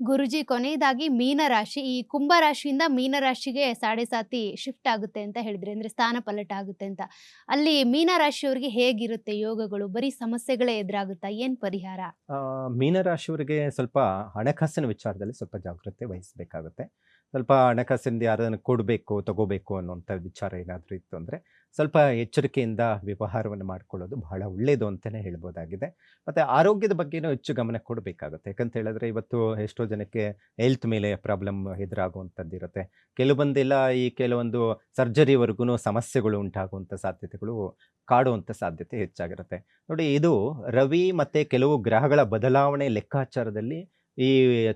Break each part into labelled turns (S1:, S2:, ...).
S1: ಗುರುಜಿ ಕೊನೆಯದಾಗಿ ಮೀನರಾಶಿ, ಈ ಕುಂಭರಾಶಿಯಿಂದ ಮೀನರಾಶಿಗೆ ಸಾಡೆ ಸಾತಿ ಶಿಫ್ಟ್ ಆಗುತ್ತೆ ಅಂತ ಹೇಳಿದ್ರಿ. ಅಂದ್ರೆ ಸ್ಥಾನ ಪಲ್ಲಟ ಆಗುತ್ತೆ ಅಂತ. ಅಲ್ಲಿ ಮೀನರಾಶಿಯವರಿಗೆ ಹೇಗಿರುತ್ತೆ ಯೋಗಗಳು? ಬರೀ ಸಮಸ್ಯೆಗಳೇ ಎದುರಾಗುತ್ತಾ? ಏನ್ ಪರಿಹಾರ?
S2: ಮೀನರಾಶಿಯವರಿಗೆ ಸ್ವಲ್ಪ ಹಣಕಾಸಿನ ವಿಚಾರದಲ್ಲಿ ಸ್ವಲ್ಪ ಜಾಗ್ರತೆ ವಹಿಸಬೇಕಾಗುತ್ತೆ. ಸ್ವಲ್ಪ ಹಣಕಾಸಿಂದ ಯಾರನ್ನು ಕೊಡಬೇಕು, ತಗೋಬೇಕು ಅನ್ನುವಂಥ ವಿಚಾರ ಏನಾದರೂ ಇತ್ತು ಅಂದರೆ, ಸ್ವಲ್ಪ ಎಚ್ಚರಿಕೆಯಿಂದ ವ್ಯವಹಾರವನ್ನು ಮಾಡಿಕೊಳ್ಳೋದು ಬಹಳ ಒಳ್ಳೆಯದು ಅಂತಲೇ ಹೇಳ್ಬೋದಾಗಿದೆ. ಮತ್ತು ಆರೋಗ್ಯದ ಬಗ್ಗೆನೂ ಹೆಚ್ಚು ಗಮನ ಕೊಡಬೇಕಾಗುತ್ತೆ. ಯಾಕಂತ ಹೇಳಿದ್ರೆ ಇವತ್ತು ಎಷ್ಟೋ ಜನಕ್ಕೆ ಹೆಲ್ತ್ ಮೇಲೆ ಪ್ರಾಬ್ಲಮ್ ಎದುರಾಗುವಂಥದ್ದಿರುತ್ತೆ. ಕೆಲವೊಂದೆಲ್ಲ ಈ ಕೆಲವೊಂದು ಸರ್ಜರಿವರೆಗೂ ಸಮಸ್ಯೆಗಳು ಉಂಟಾಗುವಂಥ ಸಾಧ್ಯತೆಗಳು ಕಾಡುವಂಥ ಸಾಧ್ಯತೆ ಹೆಚ್ಚಾಗಿರುತ್ತೆ. ನೋಡಿ ಇದು ರವಿ ಮತ್ತೆ ಕೆಲವು ಗ್ರಹಗಳ ಬದಲಾವಣೆ ಲೆಕ್ಕಾಚಾರದಲ್ಲಿ ಈ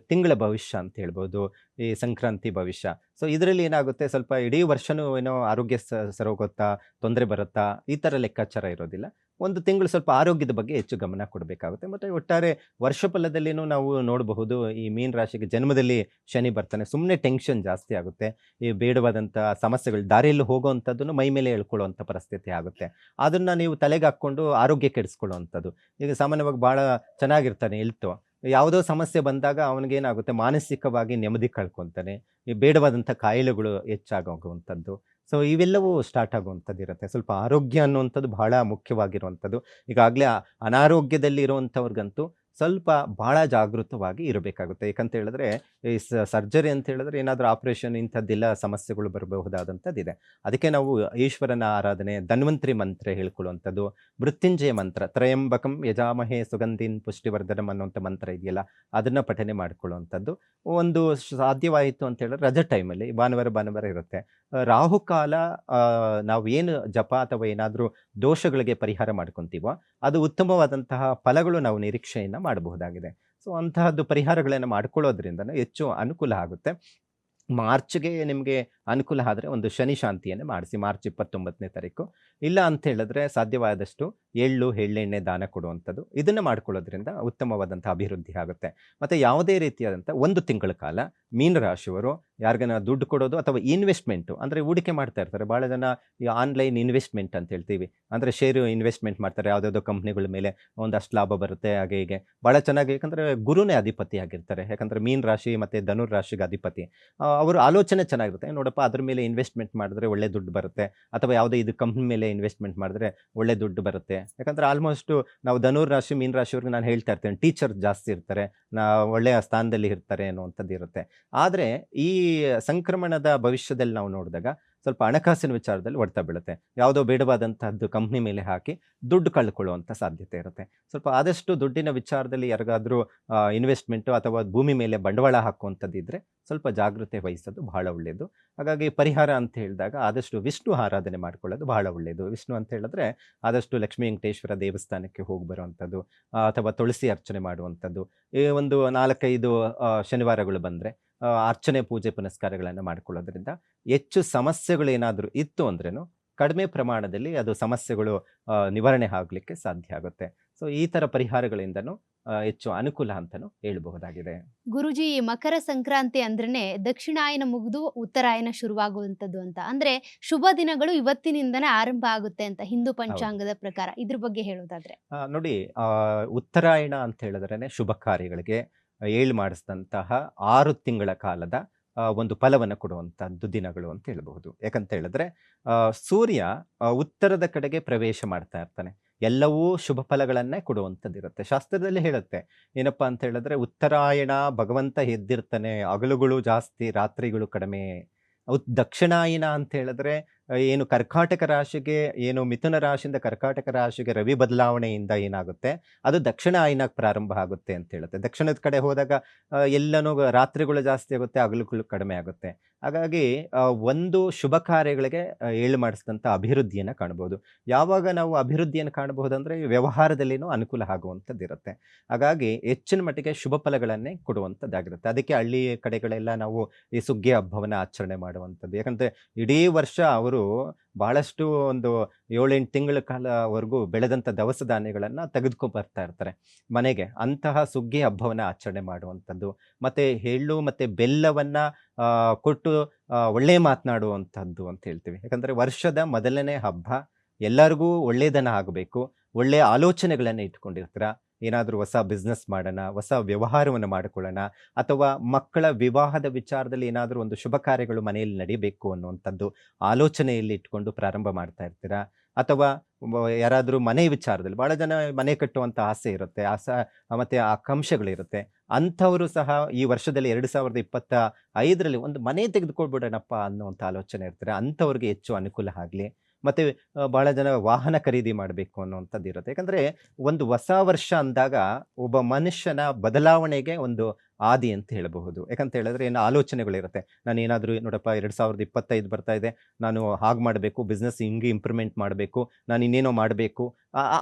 S2: ತಿಂಗಳ ಭವಿಷ್ಯ ಅಂತ ಹೇಳ್ಬೋದು. ಈ ಸಂಕ್ರಾಂತಿ ಭವಿಷ್ಯ. ಸೊ ಇದರಲ್ಲಿ ಏನಾಗುತ್ತೆ ಸ್ವಲ್ಪ ಇಡೀ ವರ್ಷನೂ ಏನೋ ಆರೋಗ್ಯ ಸರೋಗುತ್ತಾ, ತೊಂದರೆ ಬರುತ್ತಾ, ಈ ಥರ ಲೆಕ್ಕಾಚಾರ ಇರೋದಿಲ್ಲ. ಒಂದು ತಿಂಗಳು ಸ್ವಲ್ಪ ಆರೋಗ್ಯದ ಬಗ್ಗೆ ಹೆಚ್ಚು ಗಮನ ಕೊಡಬೇಕಾಗುತ್ತೆ. ಮತ್ತು ಒಟ್ಟಾರೆ ವರ್ಷಫಲದಲ್ಲಿನೂ ನಾವು ನೋಡಬಹುದು ಈ ಮೀನ ರಾಶಿಗೆ ಜನ್ಮದಲ್ಲಿ ಶನಿ ಬರ್ತಾನೆ. ಸುಮ್ಮನೆ ಟೆನ್ಷನ್ ಜಾಸ್ತಿ ಆಗುತ್ತೆ. ಈ ಬೇಡವಾದಂಥ ಸಮಸ್ಯೆಗಳು ದಾರಿಯಲ್ಲಿ ಹೋಗುವಂಥದ್ದನ್ನು ಮೈ ಮೇಲೆ ಎಳ್ಕೊಳ್ಳುವಂಥ ಪರಿಸ್ಥಿತಿ ಆಗುತ್ತೆ. ಅದನ್ನ ನೀವು ತಲೆಗೆ ಹಾಕ್ಕೊಂಡು ಆರೋಗ್ಯ ಕೆಡಿಸ್ಕೊಳ್ಳುವಂಥದ್ದು. ಈಗ ಸಾಮಾನ್ಯವಾಗಿ ಭಾಳ ಚೆನ್ನಾಗಿರ್ತಾನೆ ಹೆಲ್ತು. ಯಾವುದೋ ಸಮಸ್ಯೆ ಬಂದಾಗ ಅವನಿಗೇನಾಗುತ್ತೆ ಮಾನಸಿಕವಾಗಿ ನೆಮ್ಮದಿ ಕಳ್ಕೊತಾನೆ. ಈ ಬೇಡವಾದಂಥ ಕಾಯಿಲೆಗಳು ಹೆಚ್ಚಾಗೋಗುವಂಥದ್ದು. ಸೊ ಇವೆಲ್ಲವೂ ಸ್ಟಾರ್ಟ್ ಆಗುವಂಥದ್ದು ಇರುತ್ತೆ. ಸ್ವಲ್ಪ ಆರೋಗ್ಯ ಅನ್ನುವಂಥದ್ದು ಬಹಳ ಮುಖ್ಯವಾಗಿರುವಂಥದ್ದು. ಈಗಾಗಲೇ ಅನಾರೋಗ್ಯದಲ್ಲಿ ಇರುವಂಥವ್ರಿಗಂತೂ ಸ್ವಲ್ಪ ಭಾಳ ಜಾಗೃತವಾಗಿ ಇರಬೇಕಾಗುತ್ತೆ. ಏಕಂತ ಹೇಳಿದ್ರೆ ಈ ಸರ್ಜರಿ ಅಂತ ಹೇಳಿದ್ರೆ ಏನಾದರೂ ಆಪರೇಷನ್ ಇಂಥದ್ದೆಲ್ಲ ಸಮಸ್ಯೆಗಳು ಬರಬಹುದಾದಂಥದ್ದಿದೆ. ಅದಕ್ಕೆ ನಾವು ಈಶ್ವರನ ಆರಾಧನೆ, ಧನ್ವಂತರಿ ಮಂತ್ರ ಹೇಳ್ಕೊಳ್ಳುವಂಥದ್ದು, ಮೃತ್ಯುಂಜಯ ಮಂತ್ರ, ತ್ರಯಂಬಕಂ ಯಜಾಮಹೇ ಸುಗಂಧಿನ್ ಪುಷ್ಟಿವರ್ಧನಂ ಅನ್ನುವಂಥ ಮಂತ್ರ ಇದೆಯಲ್ಲ, ಅದನ್ನು ಪಠನೆ ಮಾಡಿಕೊಳ್ಳುವಂಥದ್ದು. ಒಂದು ಸಾಧ್ಯವಾಯಿತು ಅಂತ ಹೇಳಿದ್ರೆ ರಜೆ ಟೈಮಲ್ಲಿ ಭಾನುವಾರ ಇರುತ್ತೆ. ರಾಹುಕಾಲ ನಾವು ಏನು ಜಪ ಅಥವಾ ಏನಾದರೂ ದೋಷಗಳಿಗೆ ಪರಿಹಾರ ಮಾಡ್ಕೊತೀವೋ ಅದು ಉತ್ತಮವಾದಂತಹ ಫಲಗಳು ನಾವು ನಿರೀಕ್ಷೆಯನ್ನು ಮಾಡಬಹುದಾಗಿದೆ. ಸೊ ಅಂತಹದ್ದು ಪರಿಹಾರಗಳನ್ನು ಮಾಡ್ಕೊಳ್ಳೋದ್ರಿಂದನೂ ಹೆಚ್ಚು ಅನುಕೂಲ ಆಗುತ್ತೆ. ಮಾರ್ಚ್‌ಗೆ ನಿಮಗೆ ಅನುಕೂಲ ಆದರೆ ಒಂದು ಶನಿ ಶಾಂತಿಯನ್ನು ಮಾಡಿಸಿ ಮಾರ್ಚ್ 29ನೇ ತಾರೀಕು. ಇಲ್ಲ ಅಂತ ಹೇಳಿದ್ರೆ ಸಾಧ್ಯವಾದಷ್ಟು ಎಳ್ಳು, ಎಳ್ಳೆಣ್ಣೆ ದಾನ ಕೊಡುವಂಥದ್ದು. ಇದನ್ನು ಮಾಡ್ಕೊಳ್ಳೋದ್ರಿಂದ ಉತ್ತಮವಾದಂಥ ಅಭಿವೃದ್ಧಿ ಆಗುತ್ತೆ. ಮತ್ತು ಯಾವುದೇ ರೀತಿಯಾದಂಥ ಒಂದು ತಿಂಗಳ ಕಾಲ ಮೀನರಾಶಿಯವರು ಯಾರಿಗಾನ ದುಡ್ಡು ಕೊಡೋದು ಅಥವಾ ಇನ್ವೆಸ್ಟ್ಮೆಂಟು ಅಂದರೆ ಹೂಡಿಕೆ ಮಾಡ್ತಾ ಇರ್ತಾರೆ. ಭಾಳ ಜನ ಈ ಆನ್‌ಲೈನ್ ಇನ್ವೆಸ್ಟ್ಮೆಂಟ್ ಅಂತ ಹೇಳ್ತೀವಿ. ಅಂದರೆ ಷೇರು ಇನ್ವೆಸ್ಟ್ಮೆಂಟ್ ಮಾಡ್ತಾರೆ. ಯಾವುದ್ಯಾವುದೋ ಕಂಪ್ನಿಗಳ ಮೇಲೆ ಒಂದಷ್ಟು ಲಾಭ ಬರುತ್ತೆ ಹಾಗೆ ಹೀಗೆ. ಭಾಳ ಚೆನ್ನಾಗಿ ಯಾಕಂದರೆ ಗುರುನೇ ಅಧಿಪತಿ ಆಗಿರ್ತಾರೆ. ಯಾಕಂದರೆ ಮೀನ ರಾಶಿ ಮತ್ತು ಧನುರ್ ರಾಶಿಗೆ ಅಧಿಪತಿ. ಅವ್ರ ಆಲೋಚನೆ ಚೆನ್ನಾಗಿರುತ್ತೆ. ನೋಡಪ್ಪ ಅದ್ರ ಮೇಲೆ ಇನ್ವೆಸ್ಟ್ಮೆಂಟ್ ಮಾಡಿದ್ರೆ ಒಳ್ಳೆ ದುಡ್ಡು ಬರುತ್ತೆ. ಅಥವಾ ಯಾವುದೋ ಇದು ಕಂಪ್ನಿ ಮೇಲೆ ಇನ್ವೆಸ್ಟ್ಮೆಂಟ್ ಮಾಡಿದ್ರೆ ಒಳ್ಳೆ ದುಡ್ಡು ಬರುತ್ತೆ. ಯಾಕಂದರೆ ಆಲ್ಮೋಸ್ಟು ನಾವು ಧನುರ್ ರಾಶಿ, ಮೀನ ರಾಶಿಯವ್ರಿಗೆ ನಾನು ಹೇಳ್ತಾ ಇರ್ತೇನೆ ಟೀಚರ್ ಜಾಸ್ತಿ ಇರ್ತಾರೆ. ಒಳ್ಳೆಯ ಸ್ಥಾನದಲ್ಲಿ ಇರ್ತಾರೆ ಅನ್ನುವಂಥದ್ದು ಇರುತ್ತೆ. ಆದರೆ ಈ ಸಂಕ್ರಮಣದ ಭವಿಷ್ಯದಲ್ಲಿ ನಾವು ನೋಡಿದಾಗ ಸ್ವಲ್ಪ ಹಣಕಾಸಿನ ವಿಚಾರದಲ್ಲಿ ಹೊಡ್ತ ಬೀಳುತ್ತೆ. ಯಾವುದೋ ಬೇಡವಾದಂತಹದ್ದು ಕಂಪ್ನಿ ಮೇಲೆ ಹಾಕಿ ದುಡ್ಡು ಕಳ್ಕೊಳ್ಳುವಂಥ ಸಾಧ್ಯತೆ ಇರುತ್ತೆ. ಸ್ವಲ್ಪ ಆದಷ್ಟು ದುಡ್ಡಿನ ವಿಚಾರದಲ್ಲಿ ಯಾರಿಗಾದರೂ ಇನ್ವೆಸ್ಟ್ಮೆಂಟು ಅಥವಾ ಭೂಮಿ ಮೇಲೆ ಬಂಡವಾಳ ಹಾಕುವಂಥದ್ದಿದ್ರೆ ಸ್ವಲ್ಪ ಜಾಗೃತೆ ವಹಿಸೋದು ಬಹಳ ಒಳ್ಳೆಯದು. ಹಾಗಾಗಿ ಪರಿಹಾರ ಅಂತ ಹೇಳಿದಾಗ ಆದಷ್ಟು ವಿಷ್ಣು ಆರಾಧನೆ ಮಾಡ್ಕೊಳ್ಳೋದು ಬಹಳ ಒಳ್ಳೆಯದು. ವಿಷ್ಣು ಅಂತ ಹೇಳಿದ್ರೆ ಆದಷ್ಟು ಲಕ್ಷ್ಮೀ ವೆಂಕಟೇಶ್ವರ ದೇವಸ್ಥಾನಕ್ಕೆ ಹೋಗಿ ಬರುವಂಥದ್ದು, ಅಥವಾ ತುಳಸಿ ಅರ್ಚನೆ ಮಾಡುವಂಥದ್ದು. ಈ ಒಂದು 4-5 ಶನಿವಾರಗಳು ಬಂದರೆ ಅರ್ಚನೆ, ಪೂಜೆ ಪುನಸ್ಕಾರಗಳನ್ನು ಮಾಡಿಕೊಳ್ಳೋದ್ರಿಂದ ಹೆಚ್ಚು ಸಮಸ್ಯೆಗಳೇನಾದರೂ ಇತ್ತು ಅಂದ್ರೇನು ಕಡಿಮೆ ಪ್ರಮಾಣದಲ್ಲಿ ಅದು ಸಮಸ್ಯೆಗಳು ನಿವಾರಣೆ ಆಗಲಿಕ್ಕೆ ಸಾಧ್ಯ ಆಗುತ್ತೆ. ಸೊ ಈ ಥರ ಪರಿಹಾರಗಳಿಂದನೂ ಹೆಚ್ಚು ಅನುಕೂಲ ಅಂತಲೂ ಹೇಳಬಹುದಾಗಿದೆ.
S1: ಗುರುಜಿ, ಮಕರ ಸಂಕ್ರಾಂತಿ ಅಂದ್ರೇನೆ ದಕ್ಷಿಣಾಯನ ಮುಗಿದು ಉತ್ತರಾಯಣ ಶುರುವಾಗುವಂಥದ್ದು ಅಂತ. ಅಂದ್ರೆ ಶುಭ ದಿನಗಳು ಇವತ್ತಿನಿಂದನೇ ಆರಂಭ ಆಗುತ್ತೆ ಅಂತ ಹಿಂದೂ
S2: ಹೌದು.
S1: ಪಂಚಾಂಗದ ಪ್ರಕಾರ. ಇದ್ರ ಬಗ್ಗೆ ಹೇಳೋದಾದ್ರೆ?
S2: ನೋಡಿ, ಉತ್ತರಾಯಣ ಅಂತ ಹೇಳಿದ್ರೇನೆ ಶುಭ ಕಾರ್ಯಗಳಿಗೆ ಏಳು ಮಾಡಿಸಿದಂತಹ 6 ತಿಂಗಳ ಕಾಲದ ಒಂದು ಫಲವನ್ನು ಕೊಡುವಂಥದ್ದು ದಿನಗಳು ಅಂತ ಹೇಳಬಹುದು. ಯಾಕಂತ ಹೇಳಿದ್ರೆ ಸೂರ್ಯ ಉತ್ತರದ ಕಡೆಗೆ ಪ್ರವೇಶ ಮಾಡ್ತಾ ಇರ್ತಾನೆ. ಎಲ್ಲವೂ ಶುಭ ಫಲಗಳನ್ನೇ ಕೊಡುವಂಥದ್ದಿರುತ್ತೆ. ಶಾಸ್ತ್ರದಲ್ಲಿ ಹೇಳುತ್ತೆ ಏನಪ್ಪಾ ಅಂತ ಹೇಳಿದ್ರೆ ಉತ್ತರಾಯಣ ಭಗವಂತ ಎದ್ದಿರ್ತಾನೆ, ಹಗಲುಗಳು ಜಾಸ್ತಿ ರಾತ್ರಿಗಳು ಕಡಿಮೆ. ದಕ್ಷಿಣಾಯನ ಅಂತ ಹೇಳಿದ್ರೆ ಏನು ಕರ್ಕಾಟಕ ರಾಶಿಗೆ, ಏನು ಮಿಥುನ ರಾಶಿಯಿಂದ ಕರ್ಕಾಟಕ ರಾಶಿಗೆ ರವಿ ಬದಲಾವಣೆಯಿಂದ ಏನಾಗುತ್ತೆ ಅದು ದಕ್ಷಿಣಾಯನಕ್ಕೆ ಪ್ರಾರಂಭ ಆಗುತ್ತೆ ಅಂತ ಹೇಳುತ್ತೆ. ದಕ್ಷಿಣದ ಕಡೆ ಹೋದಾಗ ಎಲ್ಲನೂ ರಾತ್ರಿಗಳು ಜಾಸ್ತಿ ಆಗುತ್ತೆ, ಹಗಲುಗಳು ಕಡಿಮೆ ಆಗುತ್ತೆ. ಹಾಗಾಗಿ ಒಂದು ಶುಭ ಕಾರ್ಯಗಳಿಗೆ ಏಳು ಮಾಡಿಸಿದಂಥ ಅಭಿವೃದ್ಧಿಯನ್ನು ಕಾಣ್ಬೋದು. ಯಾವಾಗ ನಾವು ಅಭಿವೃದ್ಧಿಯನ್ನು ಕಾಣಬಹುದಂದ್ರೆ ವ್ಯವಹಾರದಲ್ಲಿನೂ ಅನುಕೂಲ ಆಗುವಂಥದ್ದಿರುತ್ತೆ. ಹಾಗಾಗಿ ಹೆಚ್ಚಿನ ಮಟ್ಟಿಗೆ ಶುಭ ಫಲಗಳನ್ನೇ ಕೊಡುವಂಥದ್ದಾಗಿರುತ್ತೆ. ಅದಕ್ಕೆ ಹಳ್ಳಿ ಕಡೆಗಳೆಲ್ಲ ನಾವು ಈ ಸುಗ್ಗಿ ಹಬ್ಬವನ್ನು ಆಚರಣೆ ಮಾಡುವಂಥದ್ದು. ಯಾಕಂದರೆ ಇಡೀ ವರ್ಷ ಅವರು ಬಹಳಷ್ಟು ಒಂದು 7-8 ತಿಂಗಳ ಕಾಲವರೆಗೂ ಬೆಳೆದಂಥ ದವಸ ಧಾನ್ಯಗಳನ್ನು ತೆಗೆದುಕೊಂಡು ಬರ್ತಾ ಇರ್ತಾರೆ ಮನೆಗೆ. ಅಂತಹ ಸುಗ್ಗಿ ಹಬ್ಬವನ್ನು ಆಚರಣೆ ಮಾಡುವಂಥದ್ದು, ಮತ್ತು ಎಳ್ಳು ಮತ್ತು ಬೆಲ್ಲವನ್ನು ಕೊಟ್ಟು ಒಳ್ಳೆಯ ಮಾತನಾಡುವಂಥದ್ದು ಅಂತ ಹೇಳ್ತೀವಿ. ಯಾಕಂದರೆ ವರ್ಷದ ಮೊದಲನೇ ಹಬ್ಬ, ಎಲ್ಲರಿಗೂ ಒಳ್ಳೆಯದನ್ನು ಆಗಬೇಕು, ಒಳ್ಳೆಯ ಆಲೋಚನೆಗಳನ್ನು ಇಟ್ಕೊಂಡಿರ್ತೀರ. ಏನಾದರೂ ಹೊಸ ಬಿಸ್ನೆಸ್ ಮಾಡೋಣ, ಹೊಸ ವ್ಯವಹಾರವನ್ನು ಮಾಡಿಕೊಳ್ಳೋಣ, ಅಥವಾ ಮಕ್ಕಳ ವಿವಾಹದ ವಿಚಾರದಲ್ಲಿ ಏನಾದರೂ ಒಂದು ಶುಭ ಕಾರ್ಯಗಳು ಮನೆಯಲ್ಲಿ ನಡೀಬೇಕು ಅನ್ನುವಂಥದ್ದು ಆಲೋಚನೆಯಲ್ಲಿ ಇಟ್ಕೊಂಡು ಪ್ರಾರಂಭ ಮಾಡ್ತಾ ಇರ್ತೀರಾ? ಅಥವಾ ಯಾರಾದರೂ ಮನೆ ವಿಚಾರದಲ್ಲಿ ಬಹಳ ಜನ ಮನೆ ಕಟ್ಟುವಂಥ ಆಸೆ ಇರುತ್ತೆ, ಮತ್ತೆ ಆಕಾಂಕ್ಷೆಗಳಿರುತ್ತೆ. ಅಂಥವರು ಸಹ ಈ ವರ್ಷದಲ್ಲಿ 2025ರಲ್ಲಿ ಒಂದು ಮನೆ ತೆಗೆದುಕೊಳ್ಬಿಡೋಣಪ್ಪ ಅನ್ನುವಂಥ ಆಲೋಚನೆ ಇರ್ತಾರೆ. ಅಂಥವ್ರಿಗೆ ಹೆಚ್ಚು ಅನುಕೂಲ ಆಗಲಿ. ಮತ್ತೆ ಬಹಳ ಜನ ವಾಹನ ಖರೀದಿ ಮಾಡಬೇಕು ಅನ್ನುವಂಥದ್ದು ಇರುತ್ತೆ. ಯಾಕಂದ್ರೆ ಒಂದು ಹೊಸ ವರ್ಷ ಅಂದಾಗ ಒಬ್ಬ ಮನುಷ್ಯನ ಬದಲಾವಣೆಗೆ ಒಂದು ಆದಿ ಅಂತ ಹೇಳಬಹುದು. ಯಾಕಂತ ಹೇಳಿದ್ರೆ ಏನು ಆಲೋಚನೆಗಳಿರುತ್ತೆ. ನಾನು ಏನಾದರೂ ನೋಡಪ್ಪ 2025 ಬರ್ತಾ ಇದೆ, ನಾನು ಹಾಗೆ ಮಾಡಬೇಕು, ಬಿಸ್ನೆಸ್ ಹಿಂಗೆ ಇಂಪ್ರೂವ್ಮೆಂಟ್ ಮಾಡಬೇಕು, ನಾನು ಇನ್ನೇನೋ ಮಾಡಬೇಕು,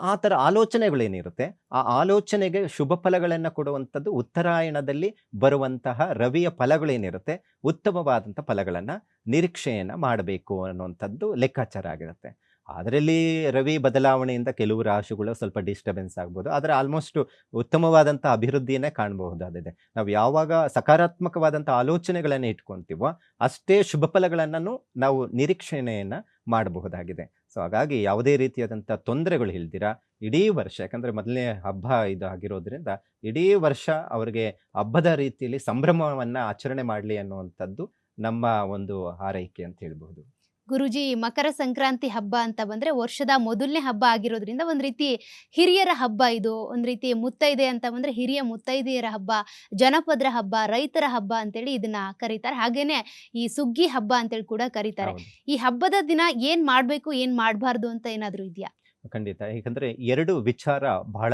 S2: ಆ ಥರ ಆಲೋಚನೆಗಳೇನಿರುತ್ತೆ, ಆ ಆಲೋಚನೆಗೆ ಶುಭ ಫಲಗಳನ್ನು ಕೊಡುವಂಥದ್ದು ಉತ್ತರಾಯಣದಲ್ಲಿ ಬರುವಂತಹ ರವಿಯ ಫಲಗಳೇನಿರುತ್ತೆ, ಉತ್ತಮವಾದಂಥ ಫಲಗಳನ್ನು ನಿರೀಕ್ಷೆಯನ್ನು ಮಾಡಬೇಕು ಅನ್ನುವಂಥದ್ದು ಲೆಕ್ಕಾಚಾರ ಆಗಿರುತ್ತೆ. ಅದರಲ್ಲಿ ರವಿ ಬದಲಾವಣೆಯಿಂದ ಕೆಲವು ರಾಶಿಗಳು ಸ್ವಲ್ಪ ಡಿಸ್ಟರ್ಬೆನ್ಸ್ ಆಗ್ಬೋದು, ಆದರೆ ಆಲ್ಮೋಸ್ಟ್ ಉತ್ತಮವಾದಂಥ ಅಭಿವೃದ್ಧಿಯನ್ನೇ ಕಾಣಬಹುದಾಗಿದೆ. ನಾವು ಯಾವಾಗ ಸಕಾರಾತ್ಮಕವಾದಂಥ ಆಲೋಚನೆಗಳನ್ನು ಇಟ್ಕೊಂತೀವೋ ಅಷ್ಟೇ ಶುಭ ಫಲಗಳನ್ನು ನಾವು ನಿರೀಕ್ಷಣೆಯನ್ನು ಮಾಡಬಹುದಾಗಿದೆ. ಸೊ ಹಾಗಾಗಿ ಯಾವುದೇ ರೀತಿಯಾದಂಥ ತೊಂದರೆಗಳು ಇಲ್ದಿರ ಇಡೀ ವರ್ಷ, ಯಾಕಂದರೆ ಮೊದಲನೇ ಹಬ್ಬ ಇದು ಆಗಿರೋದ್ರಿಂದ ಇಡೀ ವರ್ಷ ಅವರಿಗೆ ಹಬ್ಬದ ರೀತಿಯಲ್ಲಿ ಸಂಭ್ರಮವನ್ನು ಆಚರಣೆ ಮಾಡಲಿ ಅನ್ನುವಂಥದ್ದು ನಮ್ಮ ಒಂದು ಹಾರೈಕೆ ಅಂತ ಹೇಳ್ಬಹುದು.
S1: ಗುರುಜಿ, ಮಕರ ಸಂಕ್ರಾಂತಿ ಹಬ್ಬ ಅಂತ ಬಂದ್ರೆ ವರ್ಷದ ಮೊದಲನೇ ಹಬ್ಬ ಆಗಿರೋದ್ರಿಂದ ಒಂದ್ ರೀತಿ ಹಿರಿಯರ ಹಬ್ಬ ಇದು. ಒಂದ್ ರೀತಿ ಮುತ್ತೈದೆ ಅಂತ ಬಂದ್ರೆ ಹಿರಿಯ ಮುತ್ತೈದೆಯರ ಹಬ್ಬ, ಜನಪದರ ಹಬ್ಬ, ರೈತರ ಹಬ್ಬ ಅಂತೇಳಿ ಇದನ್ನ ಕರೀತಾರೆ. ಹಾಗೇನೆ ಈ ಸುಗ್ಗಿ ಹಬ್ಬ ಅಂತೇಳಿ ಕೂಡ ಕರೀತಾರೆ.
S2: ಹೌದು,
S1: ಈ ಹಬ್ಬದ ದಿನ ಏನ್ ಮಾಡ್ಬೇಕು, ಏನ್ ಮಾಡ್ಬಾರ್ದು ಅಂತ ಏನಾದ್ರು ಇದೆಯಾ?
S2: ಖಂಡಿತ. ಏಕೆಂದರೆ 2 ವಿಚಾರ ಬಹಳ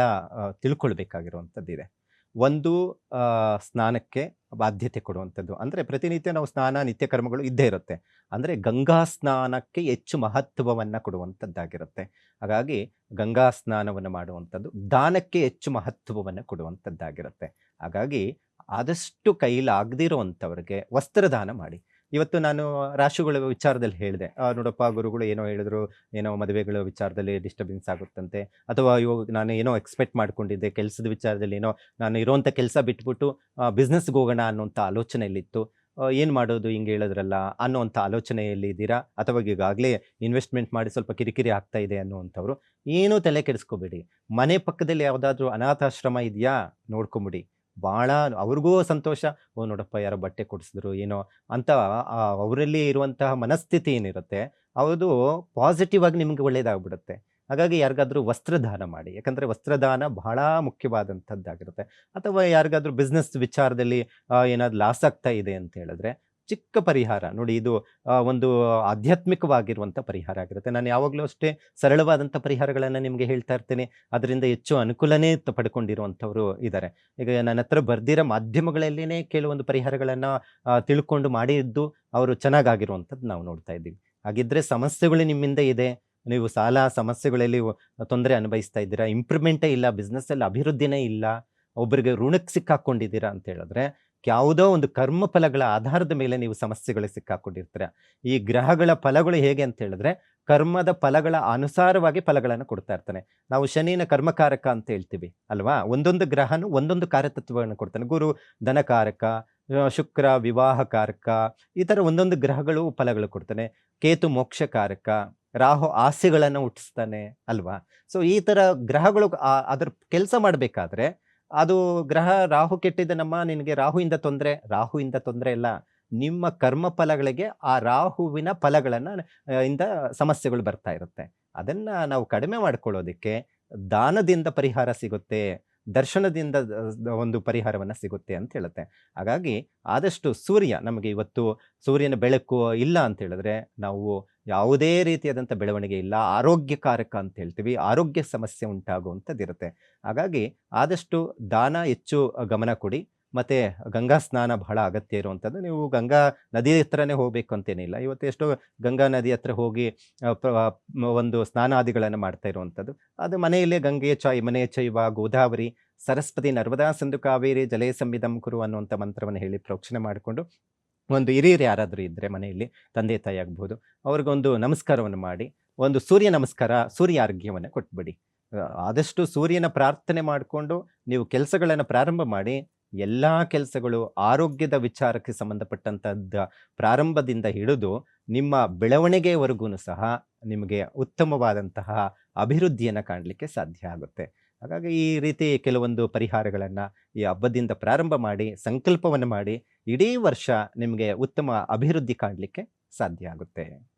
S2: ತಿಳ್ಕೊಳ್ಬೇಕಾಗಿರುವಂಥದ್ದಿದೆ. ಒಂದು ಸ್ನಾನಕ್ಕೆ ಆದ್ಯತೆ ಕೊಡುವಂಥದ್ದು. ಅಂದರೆ ಪ್ರತಿನಿತ್ಯ ನಾವು ಸ್ನಾನ ನಿತ್ಯ ಕರ್ಮಗಳು ಇದ್ದೇ ಇರುತ್ತೆ. ಅಂದರೆ ಗಂಗಾ ಸ್ನಾನಕ್ಕೆ ಹೆಚ್ಚು ಮಹತ್ವವನ್ನು ಕೊಡುವಂಥದ್ದಾಗಿರುತ್ತೆ. ಹಾಗಾಗಿ ಗಂಗಾ ಸ್ನಾನವನ್ನು ಮಾಡುವಂಥದ್ದು, ದಾನಕ್ಕೆ ಹೆಚ್ಚು ಮಹತ್ವವನ್ನು ಕೊಡುವಂಥದ್ದಾಗಿರುತ್ತೆ. ಹಾಗಾಗಿ ಆದಷ್ಟು ಕೈಲಾಗದಿರುವಂಥವ್ರಿಗೆ ವಸ್ತ್ರದಾನ ಮಾಡಿ. ಇವತ್ತು ನಾನು ರಾಶಿಗಳ ವಿಚಾರದಲ್ಲಿ ಹೇಳಿದೆ, ನೋಡಪ್ಪ ಗುರುಗಳು ಏನೋ ಹೇಳಿದ್ರು, ಏನೋ ಮದುವೆಗಳ ವಿಚಾರದಲ್ಲಿ ಡಿಸ್ಟರ್ಬೆನ್ಸ್ ಆಗುತ್ತಂತೆ, ಅಥವಾ ಇವಾಗ ನಾನು ಏನೋ ಎಕ್ಸ್ಪೆಕ್ಟ್ ಮಾಡ್ಕೊಂಡಿದ್ದೆ ಕೆಲಸದ ವಿಚಾರದಲ್ಲಿ, ಏನೋ ನಾನು ಇರೋವಂಥ ಕೆಲಸ ಬಿಟ್ಬಿಟ್ಟು ಬಿಸ್ನೆಸ್ಗೆ ಹೋಗೋಣ ಅನ್ನೋಂಥ ಆಲೋಚನೆಯಲ್ಲಿತ್ತು. ಏನು ಮಾಡೋದು ಹಿಂಗೆ ಹೇಳಿದ್ರಲ್ಲ ಅನ್ನೋವಂಥ ಆಲೋಚನೆಯಲ್ಲಿ ಇದ್ದೀರಾ, ಅಥವಾ ಈಗಾಗಲೇ ಇನ್ವೆಸ್ಟ್ಮೆಂಟ್ ಮಾಡಿ ಸ್ವಲ್ಪ ಕಿರಿಕಿರಿ ಆಗ್ತಾ ಇದೆ ಅನ್ನುವಂಥವ್ರು ಏನೂ ತಲೆ ಕೆಡಿಸ್ಕೋಬೇಡಿ. ಮನೆ ಪಕ್ಕದಲ್ಲಿ ಯಾವುದಾದ್ರೂ ಅನಾಥಾಶ್ರಮ ಇದೆಯಾ ನೋಡ್ಕೊಂಬಿಡಿ. ಭಾಳ ಅವ್ರಿಗೂ ಸಂತೋಷ, ಓ ನೋಡಪ್ಪ ಯಾರೋ ಬಟ್ಟೆ ಕೊಡಿಸಿದ್ರು ಏನೋ ಅಂತ. ಅವರಲ್ಲಿ ಇರುವಂತಹ ಮನಸ್ಥಿತಿ ಏನಿರುತ್ತೆ ಅದು ಪಾಸಿಟಿವ್ ಆಗಿ ನಿಮ್ಗೆ ಒಳ್ಳೇದಾಗ್ಬಿಡುತ್ತೆ. ಹಾಗಾಗಿ ಯಾರಿಗಾದ್ರೂ ವಸ್ತ್ರದಾನ ಮಾಡಿ, ಯಾಕಂದರೆ ವಸ್ತ್ರದಾನ ಬಹಳ ಮುಖ್ಯವಾದಂಥದ್ದಾಗಿರುತ್ತೆ. ಅಥವಾ ಯಾರಿಗಾದ್ರೂ ಬಿಸ್ನೆಸ್ ವಿಚಾರದಲ್ಲಿ ಏನಾದ್ರು ಲಾಸ್ ಆಗ್ತಾ ಇದೆ ಅಂತ ಹೇಳಿದ್ರೆ ಚಿಕ್ಕ ಪರಿಹಾರ ನೋಡಿ, ಇದು ಒಂದು ಆಧ್ಯಾತ್ಮಿಕವಾಗಿರುವಂಥ ಪರಿಹಾರ ಆಗಿರುತ್ತೆ. ನಾನು ಯಾವಾಗಲೂ ಅಷ್ಟೇ ಸರಳವಾದಂಥ ಪರಿಹಾರಗಳನ್ನು ನಿಮಗೆ ಹೇಳ್ತಾ ಇರ್ತೇನೆ. ಅದರಿಂದ ಹೆಚ್ಚು ಅನುಕೂಲನೇ ಪಡ್ಕೊಂಡಿರುವಂಥವ್ರು ಇದ್ದಾರೆ. ಈಗ ನನ್ನ ಹತ್ರ ಬರ್ದಿರೋ ಮಾಧ್ಯಮಗಳಲ್ಲಿನೇ ಕೆಲವೊಂದು ಪರಿಹಾರಗಳನ್ನು ತಿಳ್ಕೊಂಡು ಮಾಡಿದ್ದು ಅವರು ಚೆನ್ನಾಗಾಗಿರುವಂಥದ್ದು ನಾವು ನೋಡ್ತಾ ಇದ್ದೀವಿ. ಹಾಗಿದ್ರೆ ಸಮಸ್ಯೆಗಳು ನಿಮ್ಮಿಂದ ಇದೆ, ನೀವು ಸಾಲ ಸಮಸ್ಯೆಗಳಲ್ಲಿ ತೊಂದರೆ ಅನುಭವಿಸ್ತಾ ಇದ್ದೀರಾ, ಇಂಪ್ರೂವ್ಮೆಂಟೇ ಇಲ್ಲ, ಬಿಸ್ನೆಸ್ಸಲ್ಲಿ ಅಭಿವೃದ್ಧಿನೇ ಇಲ್ಲ, ಒಬ್ಬರಿಗೆ ಋಣಕ್ಕೆ ಸಿಕ್ಕಾಕೊಂಡಿದ್ದೀರಾ ಅಂತ ಹೇಳಿದ್ರೆ ಯಾವುದೋ ಒಂದು ಕರ್ಮ ಫಲಗಳ ಆಧಾರದ ಮೇಲೆ ನೀವು ಸಮಸ್ಯೆಗಳಿಗೆ ಸಿಕ್ಕಾಕೊಂಡಿರ್ತೀರ. ಈ ಗ್ರಹಗಳ ಫಲಗಳು ಹೇಗೆ ಅಂತ ಹೇಳಿದ್ರೆ ಕರ್ಮದ ಫಲಗಳ ಅನುಸಾರವಾಗಿ ಫಲಗಳನ್ನು ಕೊಡ್ತಾ ಇರ್ತಾನೆ. ನಾವು ಶನಿನ ಕರ್ಮಕಾರಕ ಅಂತ ಹೇಳ್ತೀವಿ ಅಲ್ವಾ. ಒಂದೊಂದು ಗ್ರಹನು ಒಂದೊಂದು ಕಾರ್ಯತತ್ವಗಳನ್ನು ಕೊಡ್ತಾನೆ. ಗುರು ಧನಕಾರಕ, ಶುಕ್ರ ವಿವಾಹಕಾರಕ, ಈ ಥರ ಒಂದೊಂದು ಗ್ರಹಗಳು ಫಲಗಳು ಕೊಡ್ತಾನೆ. ಕೇತು ಮೋಕ್ಷಕಾರಕ, ರಾಹು ಆಸೆಗಳನ್ನು ಹುಟ್ಟಿಸ್ತಾನೆ ಅಲ್ವಾ. ಸೊ ಈ ಥರ ಗ್ರಹಗಳು ಅದ್ರ ಕೆಲಸ ಮಾಡಬೇಕಾದ್ರೆ ಅದು ಗ್ರಹ ರಾಹು ಕೆಟ್ಟಿದ್ದನಮ್ಮ, ನಿನಗೆ ರಾಹುವಿಂದ ತೊಂದರೆ ಇಲ್ಲ, ನಿಮ್ಮ ಕರ್ಮ ಫಲಗಳಿಗೆ ಆ ರಾಹುವಿನ ಫಲಗಳನ್ನು ಇಂದ ಸಮಸ್ಯೆಗಳು ಬರ್ತಾ ಇರುತ್ತೆ. ಅದನ್ನ ನಾವು ಕಡಿಮೆ ಮಾಡ್ಕೊಳ್ಳೋದಕ್ಕೆ ದಾನದಿಂದ ಪರಿಹಾರ ಸಿಗುತ್ತೆ, ದರ್ಶನದಿಂದ ಒಂದು ಪರಿಹಾರವನ್ನು ಸಿಗುತ್ತೆ ಅಂತ ಹೇಳುತ್ತೆ. ಹಾಗಾಗಿ ಆದಷ್ಟು ಸೂರ್ಯ ನಮಗೆ ಇವತ್ತು ಸೂರ್ಯನ ಬೆಳಕು ಇಲ್ಲ ಅಂತ ಹೇಳಿದ್ರೆ ನಾವು ಯಾವುದೇ ರೀತಿಯಾದಂಥ ಬೆಳವಣಿಗೆ ಇಲ್ಲ, ಆರೋಗ್ಯಕಾರಕ ಅಂತ ಹೇಳ್ತೀವಿ, ಆರೋಗ್ಯ ಸಮಸ್ಯೆ ಉಂಟಾಗುವಂಥದ್ದಿರುತ್ತೆ. ಹಾಗಾಗಿ ಆದಷ್ಟು ದಾನ ಹೆಚ್ಚು ಗಮನ ಕೊಡಿ. ಮತ್ತು ಗಂಗಾ ಸ್ನಾನ ಬಹಳ ಅಗತ್ಯ ಇರುವಂಥದ್ದು. ನೀವು ಗಂಗಾ ನದಿ ಹತ್ರನೇ ಹೋಗಬೇಕು ಅಂತೇನಿಲ್ಲ. ಇವತ್ತು ಎಷ್ಟೋ ಗಂಗಾ ನದಿ ಹತ್ರ ಹೋಗಿ ಒಂದು ಸ್ನಾನಾದಿಗಳನ್ನು ಮಾಡ್ತಾ ಇರುವಂಥದ್ದು. ಅದು ಮನೆಯಲ್ಲೇ ಗಂಗೆ ಮನೆ ಚೈವ ಗೋದಾವರಿ ಸರಸ್ವತಿ ನರ್ಮದಾ ಸಿಂಧು ಕಾವೇರಿ ಜಲೇ ಸಂವಿಧಂ ಕುರು ಅನ್ನುವಂಥ ಮಂತ್ರವನ್ನು ಹೇಳಿ ಪ್ರೋಕ್ಷಣೆ ಮಾಡಿಕೊಂಡು ಒಂದು ಹಿರಿಯರು ಯಾರಾದರೂ ಇದ್ದರೆ ಮನೆಯಲ್ಲಿ ತಂದೆ ತಾಯಿ ಆಗ್ಬೋದು, ಅವ್ರಿಗೊಂದು ನಮಸ್ಕಾರವನ್ನು ಮಾಡಿ, ಒಂದು ಸೂರ್ಯ ನಮಸ್ಕಾರ, ಸೂರ್ಯ ಆರೋಗ್ಯವನ್ನು ಕೊಟ್ಬಿಡಿ. ಆದಷ್ಟು ಸೂರ್ಯನ ಪ್ರಾರ್ಥನೆ ಮಾಡಿಕೊಂಡು ನೀವು ಕೆಲಸಗಳನ್ನು ಪ್ರಾರಂಭ ಮಾಡಿ. ಎಲ್ಲ ಕೆಲಸಗಳು ಆರೋಗ್ಯದ ವಿಚಾರಕ್ಕೆ ಸಂಬಂಧಪಟ್ಟಂಥದ್ದು ಪ್ರಾರಂಭದಿಂದ ಹಿಡಿದು ನಿಮ್ಮ ಬೆಳವಣಿಗೆವರೆಗೂ ಸಹ ನಿಮಗೆ ಉತ್ತಮವಾದಂತಹ ಅಭಿವೃದ್ಧಿಯನ್ನು ಕಾಣಲಿಕ್ಕೆ ಸಾಧ್ಯ ಆಗುತ್ತೆ. ಹಾಗಾಗಿ ಈ ರೀತಿ ಕೆಲವೊಂದು ಪರಿಹಾರಗಳನ್ನು ಈ ಹಬ್ಬದಿಂದ ಪ್ರಾರಂಭ ಮಾಡಿ ಸಂಕಲ್ಪವನ್ನು ಮಾಡಿ ಇಡೀ ವರ್ಷ ನಿಮಗೆ ಉತ್ತಮ ಅಭಿವೃದ್ಧಿ ಕಾಣಲಿಕ್ಕೆ ಸಾಧ್ಯ ಆಗುತ್ತೆ.